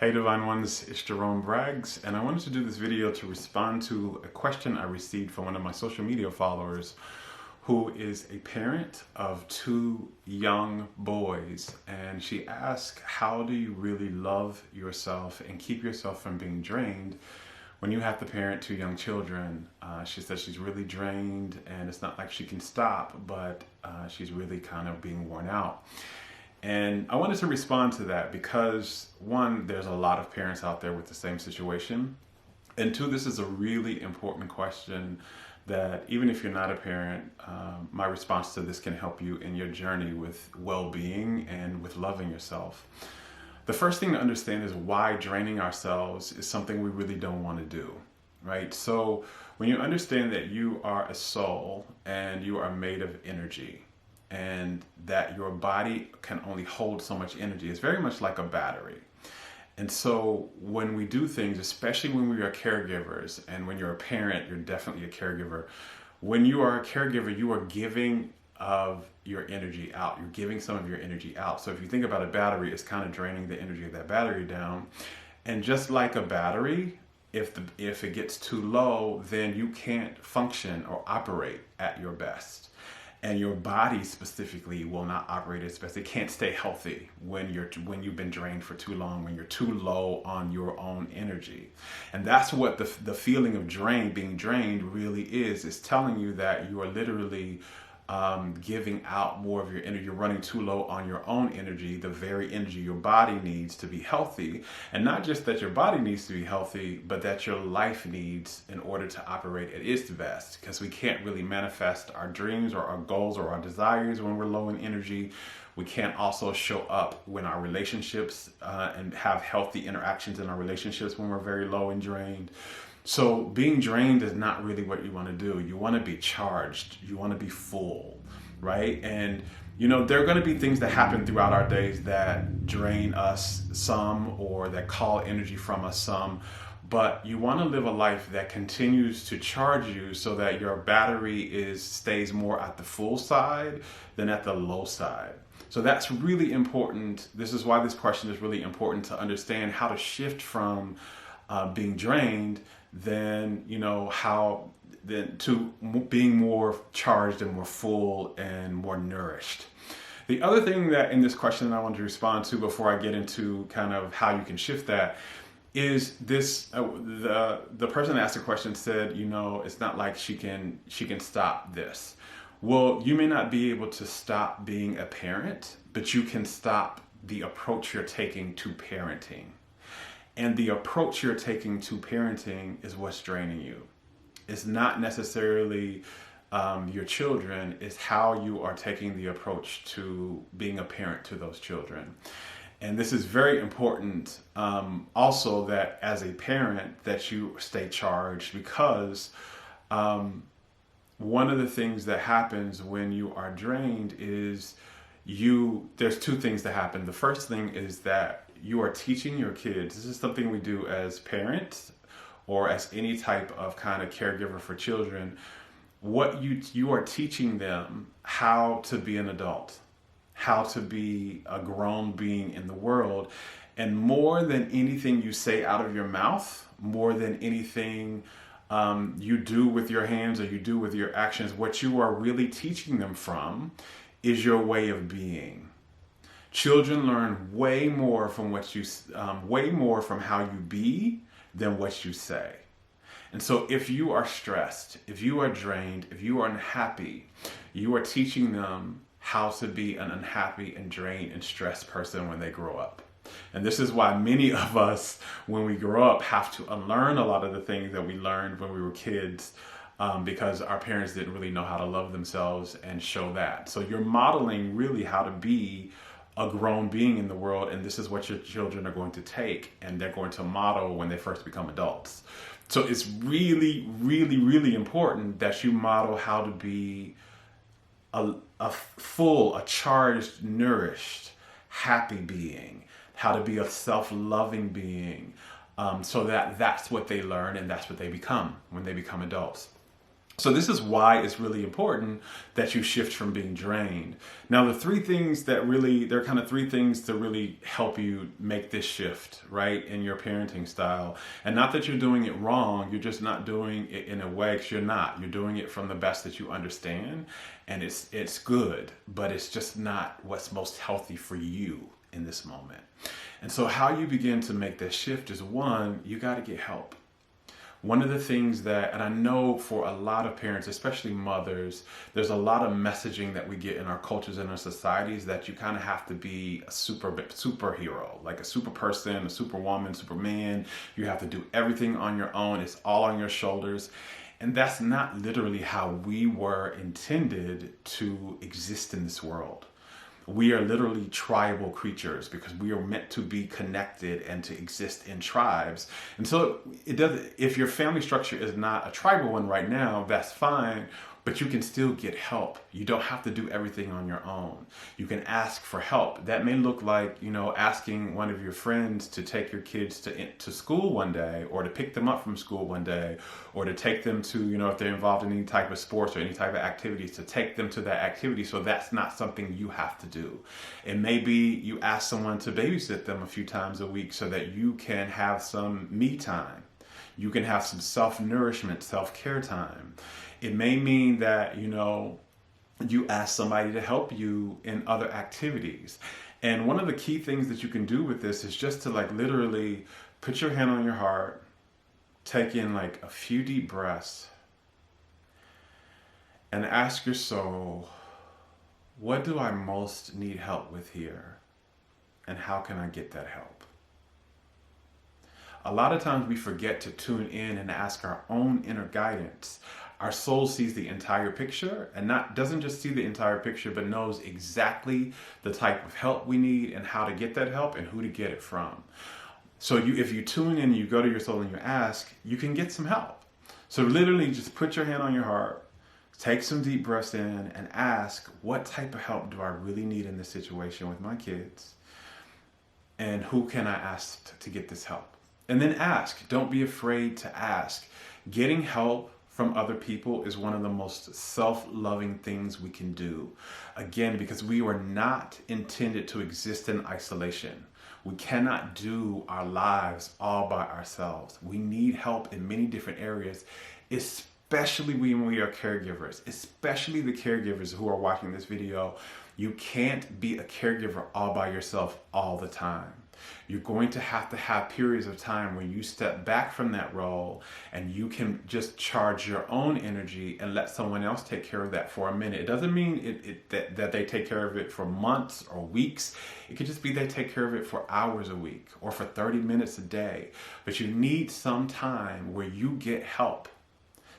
Hey Divine Ones, it's Jerome Braggs, and I wanted to do this video to respond to a question I received from one of my social media followers who is a parent of two young boys. And she asked, how do you really love yourself and keep yourself from being drained when you have to parent two young children? She says she's really drained and it's not like she can stop, but she's really kind of being worn out. And I wanted to respond to that because, one, there's a lot of parents out there with the same situation. And two, this is a really important question that even if you're not a parent, my response to this can help you in your journey with well-being and with loving yourself. The first thing to understand is why draining ourselves is something we really don't want to do, right? So when you understand that you are a soul and you are made of energy, and that your body can only hold so much energy. It's very much like a battery. And so when we do things, especially when we are caregivers, and when you're a parent, you're definitely a caregiver. When you are a caregiver, you are giving of your energy out. You're giving some of your energy out. So if you think about a battery, it's kind of draining the energy of that battery down. And just like a battery, if it gets too low, then you can't function or operate at your best. And your body specifically will not operate its best. It can't stay healthy when you've been drained for too long, when you're too low on your own energy. And that's what the feeling of being drained really is. It's telling you that you are literally giving out more of your energy. You're running too low on your own energy, the very energy your body needs to be healthy. And not just that your body needs to be healthy, but that your life needs in order to operate at its best. Because we can't really manifest our dreams or our goals or our desires when we're low in energy. We can't also show up when our relationships and have healthy interactions in our relationships when we're very low and drained. So being drained is not really what you want to do. You want to be charged. You want to be full, right? And there are going to be things that happen throughout our days that drain us some or that call energy from us some. But you want to live a life that continues to charge you so that your battery stays more at the full side than at the low side. So that's really important. This is why this question is really important, to understand how to shift from being drained to being more charged and more full and more nourished. The other thing that in this question I want to respond to before I get into kind of how you can shift that is this. The person that asked the question said, it's not like she can stop this. Well, you may not be able to stop being a parent, but you can stop the approach you're taking to parenting. And the approach you're taking to parenting is what's draining you. It's not necessarily your children, it's how you are taking the approach to being a parent to those children. And this is very important also, that as a parent that you stay charged, because one of the things that happens when you are drained is there's two things that happen. The first thing is that you are teaching your kids. This is something we do as parents or as any type of kind of caregiver for children. What you are teaching them how to be an adult, how to be a grown being in the world. And more than anything you say out of your mouth, more than anything you do with your hands or you do with your actions, what you are really teaching them from is your way of being. Children learn way more from how you be than what you say. And so if you are stressed, if you are drained, if you are unhappy, you are teaching them how to be an unhappy and drained and stressed person when they grow up. And this is why many of us, when we grow up, have to unlearn a lot of the things that we learned when we were kids, because our parents didn't really know how to love themselves and show that. So you're modeling really how to be a grown being in the world, and this is what your children are going to take and they're going to model when they first become adults. So it's really, really, really important that you model how to be a full, a charged, nourished, happy being, how to be a self-loving being, so that that's what they learn and that's what they become when they become adults. So this is why it's really important that you shift from being drained. Now, the three things that really, there are kind of three things to really help you make this shift, right, in your parenting style. And not that you're doing it wrong, you're just not doing it in a way, because you're not. You're doing it from the best that you understand, and it's good, but it's just not what's most healthy for you in this moment. And so how you begin to make this shift is, one, you got to get help. One of the things that, and I know for a lot of parents, especially mothers, there's a lot of messaging that we get in our cultures and our societies that you kind of have to be a superhero, like a super person, a superwoman, superman. You have to do everything on your own. It's all on your shoulders. And that's not literally how we were intended to exist in this world. We are literally tribal creatures because we are meant to be connected and to exist in tribes. And so it does. If your family structure is not a tribal one right now, that's fine, but you can still get help. You don't have to do everything on your own. You can ask for help. That may look like, asking one of your friends to take your kids to school one day, or to pick them up from school one day, or to take them to, if they're involved in any type of sports or any type of activities, to take them to that activity. So that's not something you have to do. It may be you ask someone to babysit them a few times a week so that you can have some me time. You can have some self-nourishment, self-care time. It may mean that, you ask somebody to help you in other activities. And one of the key things that you can do with this is just to literally put your hand on your heart, take in a few deep breaths, and ask your soul, what do I most need help with here? And how can I get that help? A lot of times we forget to tune in and ask our own inner guidance. Our soul sees the entire picture, and doesn't just see the entire picture, but knows exactly the type of help we need and how to get that help and who to get it from. So if you tune in, you go to your soul and you ask, you can get some help. So literally just put your hand on your heart, take some deep breaths in, and ask, what type of help do I really need in this situation with my kids? And who can I ask to get this help? And then ask. Don't be afraid to ask. Getting help from other people is one of the most self-loving things we can do. Again, because we were not intended to exist in isolation. We cannot do our lives all by ourselves. We need help in many different areas, especially when we are caregivers, especially the caregivers who are watching this video. You can't be a caregiver all by yourself all the time. You're going to have periods of time where you step back from that role and you can just charge your own energy and let someone else take care of that for a minute. It doesn't mean that they take care of it for months or weeks. It could just be they take care of it for hours a week or for 30 minutes a day. But you need some time where you get help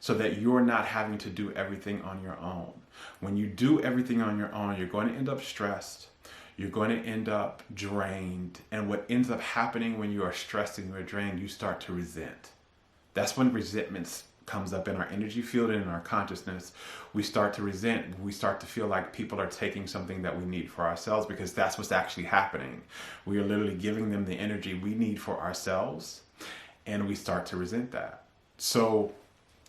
so that you're not having to do everything on your own. When you do everything on your own, you're going to end up stressed. You're going to end up drained. And what ends up happening when you are stressed and you're drained, you start to resent. That's when resentment comes up in our energy field and in our consciousness. We start to resent. We start to feel like people are taking something that we need for ourselves, because that's what's actually happening. We are literally giving them the energy we need for ourselves, and we start to resent that. So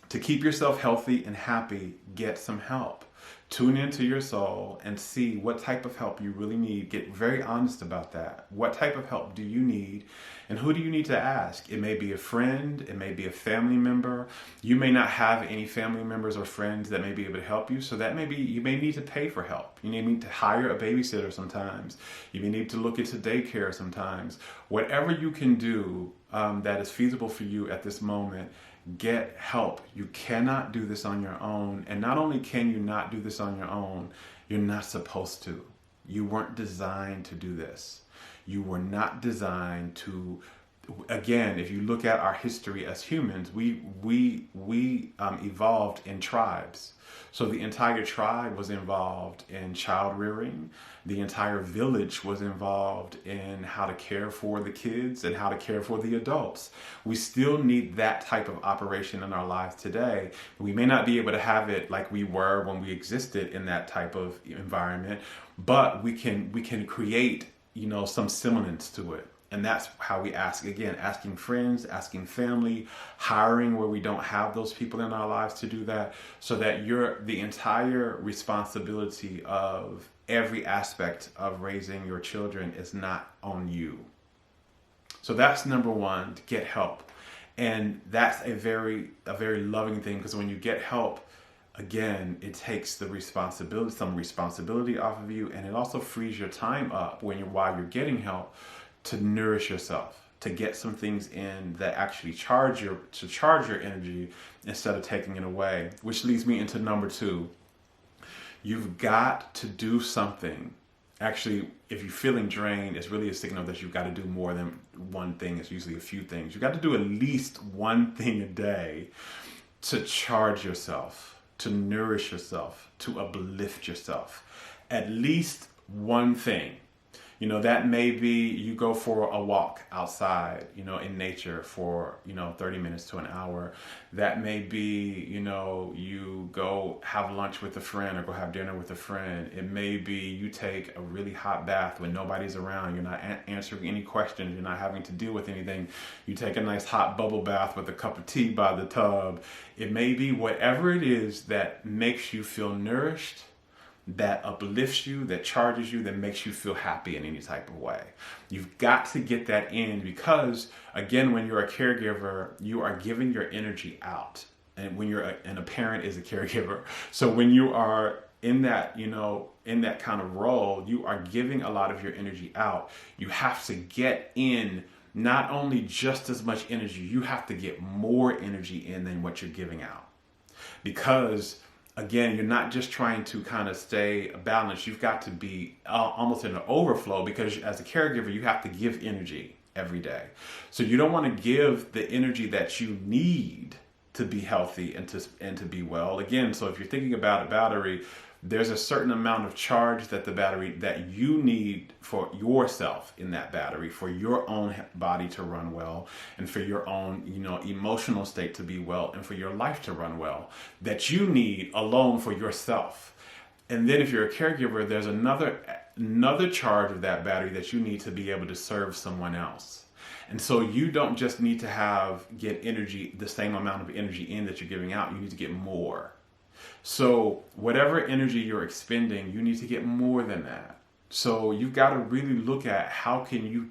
to keep yourself healthy and happy, get some help. Tune into your soul and see what type of help you really need. Get very honest about that. What type of help do you need, and who do you need to ask? It may be a friend, it may be a family member. You may not have any family members or friends that may be able to help you, so that may be, you may need to pay for help. You may need to hire a babysitter sometimes. You may need to look into daycare sometimes. Whatever you can do that is feasible for you at this moment, get help. You cannot do this on your own. And not only can you not do this on your own, you're not supposed to. You weren't designed to do this. You were not designed to, again, if you look at our history as humans, we evolved in tribes. So the entire tribe was involved in child rearing. The entire village was involved in how to care for the kids and how to care for the adults. We still need that type of operation in our lives today. We may not be able to have it like we were when we existed in that type of environment, but we can create, some semblance to it. And that's how we ask, again, asking friends, asking family, hiring where we don't have those people in our lives to do that, so that the entire responsibility of every aspect of raising your children is not on you. So that's number one, to get help. And that's a very loving thing, because when you get help, again, it takes some responsibility off of you, and it also frees your time up while you're getting help to nourish yourself, to get some things in that actually charge your energy instead of taking it away. Which leads me into number two. You've got to do something. Actually, if you're feeling drained, it's really a signal that you've got to do more than one thing. It's usually a few things. You've got to do at least one thing a day to charge yourself, to nourish yourself, to uplift yourself. At least one thing. That may be you go for a walk outside, in nature for, 30 minutes to an hour. That may be, you go have lunch with a friend or go have dinner with a friend. It may be you take a really hot bath when nobody's around. You're not answering any questions. You're not having to deal with anything. You take a nice hot bubble bath with a cup of tea by the tub. It may be whatever it is that makes you feel nourished, that uplifts you, that charges you, that makes you feel happy in any type of way. You've got to get that in, because again, when you're a caregiver, you are giving your energy out. And when and a parent is a caregiver. So when you are in that, in that kind of role, you are giving a lot of your energy out. You have to get in not only just as much energy, you have to get more energy in than what you're giving out. Because again, you're not just trying to kind of stay balanced. You've got to be almost in an overflow, because as a caregiver, you have to give energy every day. So you don't want to give the energy that you need to be healthy and to be well. Again, so if you're thinking about a battery, there's a certain amount of charge that you need for yourself in that battery, for your own body to run well, and for your own, emotional state to be well, and for your life to run well, that you need alone for yourself. And then if you're a caregiver, there's another charge of that battery that you need to be able to serve someone else. And so you don't just need to get energy, the same amount of energy in that you're giving out. You need to get more. So whatever energy you're expending, you need to get more than that. So you've got to really look at how can you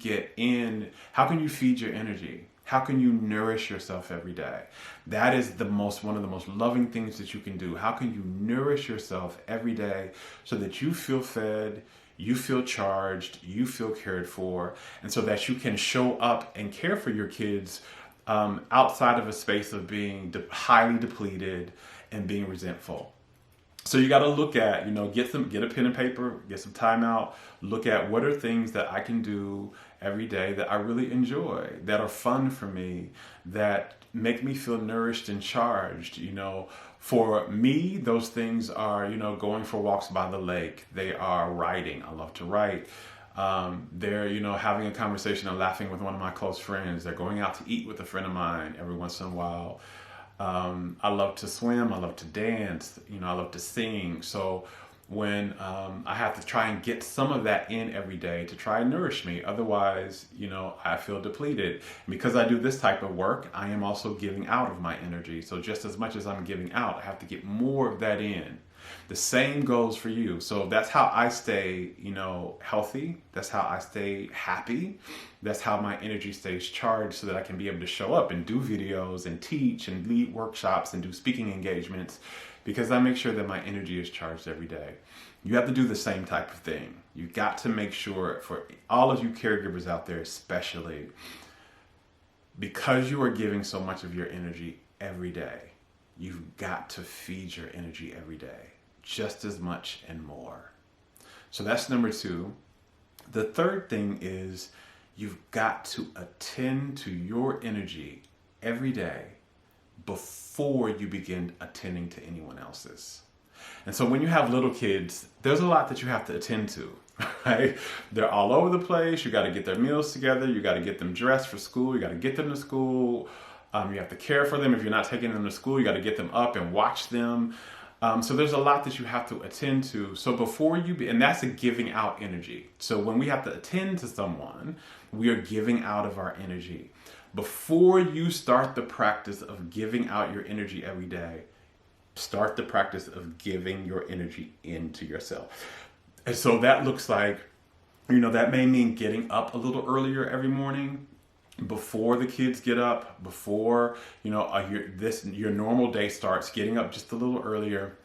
feed your energy? How can you nourish yourself every day? That is one of the most loving things that you can do. How can you nourish yourself every day so that you feel fed, you feel charged, you feel cared for, and so that you can show up and care for your kids outside of a space of being highly depleted and being resentful. So you got to look at, get a pen and paper, get some time out, look at what are things that I can do every day that I really enjoy, that are fun for me, that make me feel nourished and charged. For me, those things are, going for walks by the lake. They are writing. I love to write. They're, having a conversation and laughing with one of my close friends. They're going out to eat with a friend of mine every once in a while. I love to swim. I love to dance. I love to sing. So when I have to try and get some of that in every day to try and nourish me. Otherwise, I feel depleted. And because I do this type of work, I am also giving out of my energy. So just as much as I'm giving out, I have to get more of that in. The same goes for you. So that's how I stay, healthy. That's how I stay happy. That's how my energy stays charged, so that I can be able to show up and do videos and teach and lead workshops and do speaking engagements, because I make sure that my energy is charged every day. You have to do the same type of thing. You've got to make sure, for all of you caregivers out there especially, because you are giving so much of your energy every day, you've got to feed your energy every day, just as much and more. So that's number two. The third thing is you've got to attend to your energy every day before you begin attending to anyone else's. And so when you have little kids, there's a lot that you have to attend to, right? They're all over the place. You got to get their meals together. You got to get them dressed for school. You got to get them to school. You have to care for them. If you're not taking them to school, you got to get them up and watch them. So there's a lot that you have to attend to. So before and that's a giving out energy. So when we have to attend to someone, we are giving out of our energy. Before you start the practice of giving out your energy every day, start the practice of giving your energy into yourself. And so that looks like, that may mean getting up a little earlier every morning, before the kids get up, before your normal day starts, getting up just a little earlier,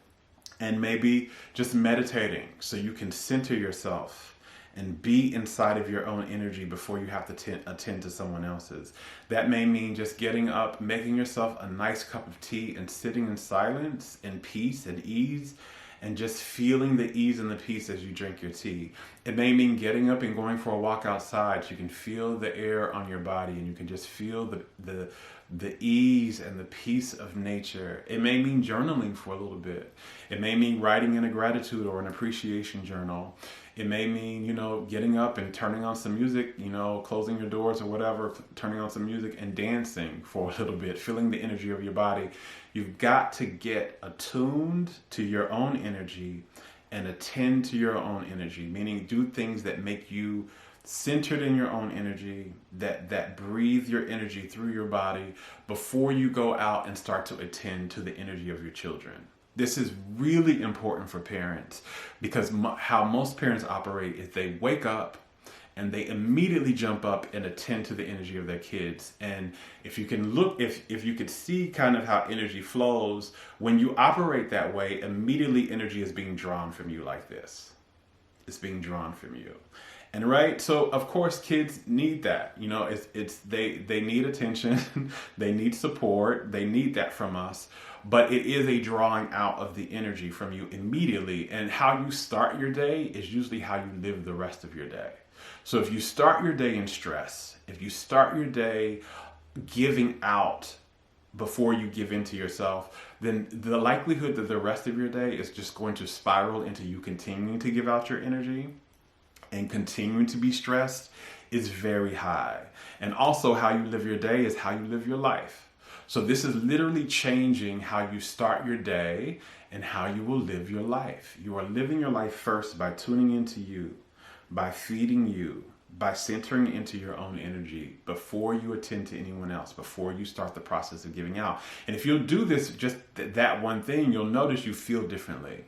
and maybe just meditating so you can center yourself and be inside of your own energy before you have to attend to someone else's. That may mean just getting up, making yourself a nice cup of tea, and sitting in silence and peace and ease, and just feeling the ease and the peace as you drink your tea. It may mean getting up and going for a walk outside so you can feel the air on your body and you can just feel the ease and the peace of nature. It may mean journaling for a little bit. It may mean writing in a gratitude or an appreciation journal. It may mean, getting up and turning on some music, closing your doors or whatever, turning on some music and dancing for a little bit, feeling the energy of your body. You've got to get attuned to your own energy and attend to your own energy, meaning do things that make you centered in your own energy, that breathe your energy through your body before you go out and start to attend to the energy of your children. This is really important for parents because how most parents operate is they wake up and they immediately jump up and attend to the energy of their kids. And if you can look, if you could see kind of how energy flows, when you operate that way, immediately energy is being drawn from you like this. It's being drawn from you. And right, so of course kids need that. They need attention, they need support, they need that from us. But it is a drawing out of the energy from you immediately. And how you start your day is usually how you live the rest of your day. So if you start your day in stress, if you start your day giving out before you give into yourself, then the likelihood that the rest of your day is just going to spiral into you continuing to give out your energy and continuing to be stressed is very high. And also how you live your day is how you live your life. So this is literally changing how you start your day and how you will live your life. You are living your life first by tuning into you, by feeding you, by centering into your own energy before you attend to anyone else, before you start the process of giving out. And if you'll do this, just that one thing, you'll notice you feel differently.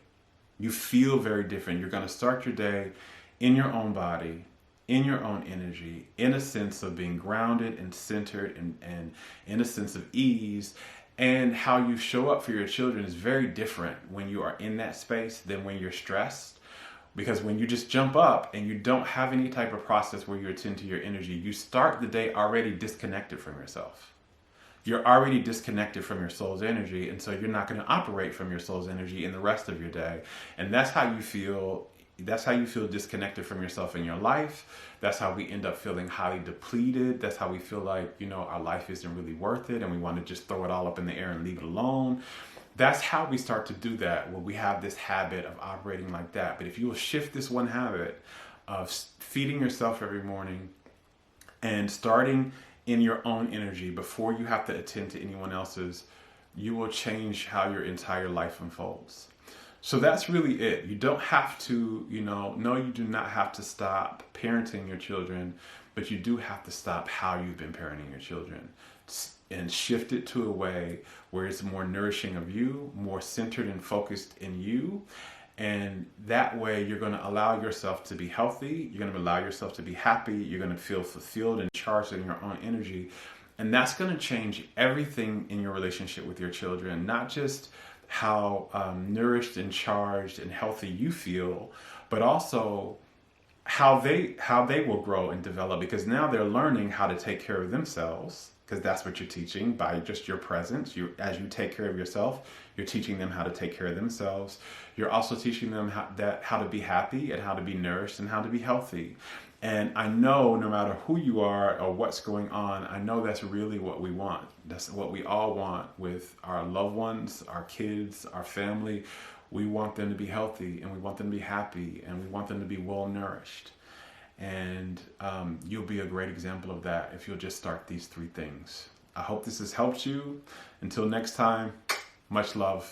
You feel very different. You're going to start your day in your own body, in your own energy, in a sense of being grounded and centered and in a sense of ease. And how you show up for your children is very different when you are in that space than when you're stressed. Because when you just jump up and you don't have any type of process where you attend to your energy, you start the day already disconnected from yourself. You're already disconnected from your soul's energy, and so you're not going to operate from your soul's energy in the rest of your day. And that's how you feel. That's how you feel disconnected from yourself in your life. That's how we end up feeling highly depleted. That's how we feel like, our life isn't really worth it and we want to just throw it all up in the air and leave it alone. That's how we start to do that, where we have this habit of operating like that. But if you will shift this one habit of feeding yourself every morning and starting in your own energy before you have to attend to anyone else's, you will change how your entire life unfolds. So that's really it. You don't have to, no, you do not have to stop parenting your children, but you do have to stop how you've been parenting your children and shift it to a way where it's more nourishing of you, more centered and focused in you. And that way you're going to allow yourself to be healthy. You're going to allow yourself to be happy. You're going to feel fulfilled and charged in your own energy. And that's going to change everything in your relationship with your children, not just how nourished and charged and healthy you feel, but also how they will grow and develop, because now they're learning how to take care of themselves, because that's what you're teaching by just your presence. As you take care of yourself, you're teaching them how to take care of themselves. You're also teaching them how to be happy and how to be nourished and how to be healthy. And I know no matter who you are or what's going on, I know that's really what we want. That's what we all want with our loved ones, our kids, our family. We want them to be healthy and we want them to be happy and we want them to be well nourished. And you'll be a great example of that if you'll just start these 3 things. I hope this has helped you. Until next time, much love.